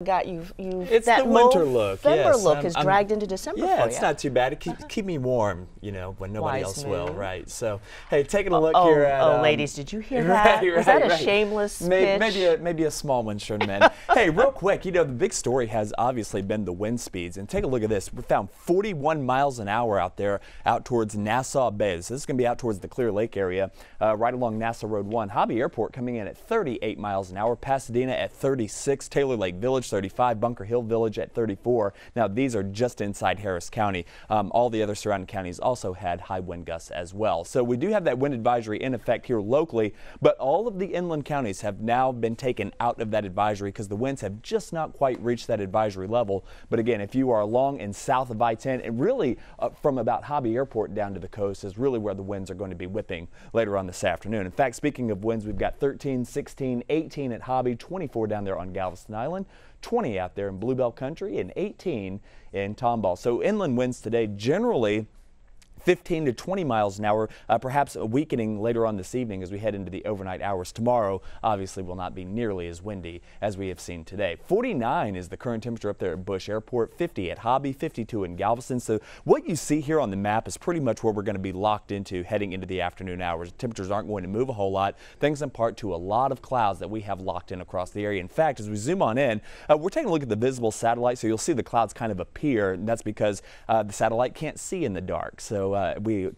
It's that the winter look. November Yes, look is dragged into December yeah, for it's you. not too bad. It keep me warm, you know, when nobody Wise else will, move. right? So, hey, taking a look here at ladies, did you hear that? Was that a shameless pitch? Maybe a small one, Sherman. Hey, real quick, you know, the big story has obviously been the wind speeds, and take a look at this. We found 41 miles an hour out there, out towards Nassau Bay. So this is going to be out towards the Clear Lake area, right along Nassau Road 1. Hobby Airport coming in at 38 miles an hour. Pasadena at 36. Taylor Lake Village 35. Bunker Hill Village at 34. Now these are just inside Harris County. All the other surrounding counties also had high wind gusts as well. So we do have that wind advisory in effect here locally, but all of the inland counties have now been taken out of that advisory because the winds have just not quite reached that advisory level. But again, if you are along and south of I-10, and really from about Hobby Airport down to the coast is really where the winds are going to be whipping later on this afternoon. In fact, speaking of winds, we've got 13, 16, 18 at Hobby, 24 down there on Galveston Island, 20 out there in Bluebell Country, and 18 in Tomball. So inland winds today generally 15 to 20 miles an hour, perhaps a weakening later on this evening as we head into the overnight hours. Tomorrow obviously will not be nearly as windy as we have seen today. 49 is the current temperature up there at Bush Airport, 50 at Hobby, 52 in Galveston. So what you see here on the map is pretty much where we're going to be locked into heading into the afternoon hours. Temperatures aren't going to move a whole lot, thanks in part to a lot of clouds that we have locked in across the area. In fact, as we zoom on in, we're taking a look at the visible satellite, so you'll see the clouds kind of appear, and that's because the satellite can't see in the dark. So we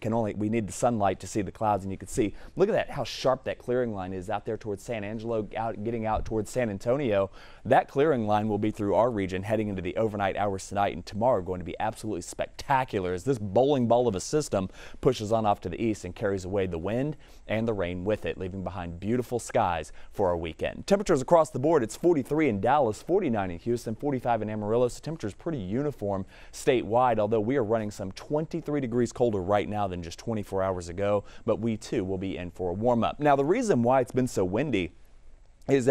need the sunlight to see the clouds, and you can see, look at that, how sharp that clearing line is out there towards San Angelo, getting out towards San Antonio. That clearing line will be through our region heading into the overnight hours tonight, and tomorrow going to be absolutely spectacular as this bowling ball of a system pushes on off to the east and carries away the wind and the rain with it, leaving behind beautiful skies for our weekend. Temperatures across the board, it's 43 in Dallas, 49 in Houston, 45 in Amarillo. So temperatures pretty uniform statewide, although we are running some 23 degrees colder right now than just 24 hours ago, but we too will be in for a warm up. Now the reason why it's been so windy is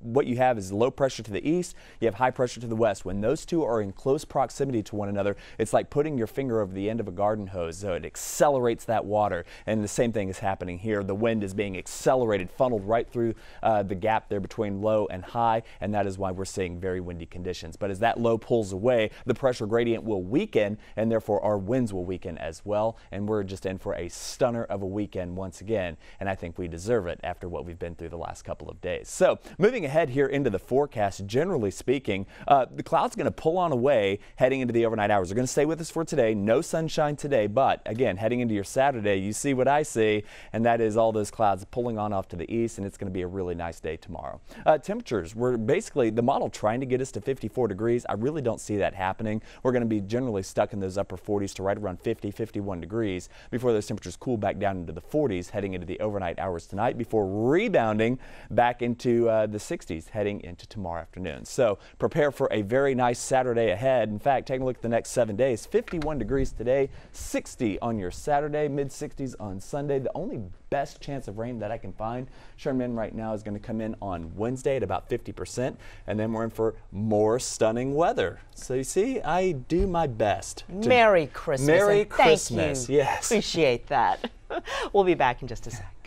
what you have is low pressure to the east, you have high pressure to the west. When those two are in close proximity to one another, it's like putting your finger over the end of a garden hose, so it accelerates that water, and the same thing is happening here. The wind is being accelerated, funneled right through the gap there between low and high, and that is why we're seeing very windy conditions. But as that low pulls away, the pressure gradient will weaken, and therefore our winds will weaken as well, and we're just in for a stunner of a weekend once again, and I think we deserve it after what we've been through the last couple of days. So moving ahead here into the forecast, generally speaking, the clouds are going to pull on away heading into the overnight hours. They're going to stay with us for today. No sunshine today, but again, heading into your Saturday, you see what I see, and that is all those clouds pulling on off to the east, and it's going to be a really nice day tomorrow. Temperatures, we're basically the model trying to get us to 54 degrees. I really don't see that happening. We're going to be generally stuck in those upper 40s to right around 50, 51 degrees before those temperatures cool back down into the 40s heading into the overnight hours tonight before rebounding back into the 60s heading into tomorrow afternoon. So prepare for a very nice Saturday ahead. In fact, taking a look at the next 7 days, 51 degrees today, 60 on your Saturday, mid 60s on Sunday. The only best chance of rain that I can find, Sherman, right now is going to come in on Wednesday at about 50%, and then we're in for more stunning weather. So you see, I do my best. Merry Christmas. Merry Christmas. Thank you. Yes. Appreciate that. We'll be back in just a sec.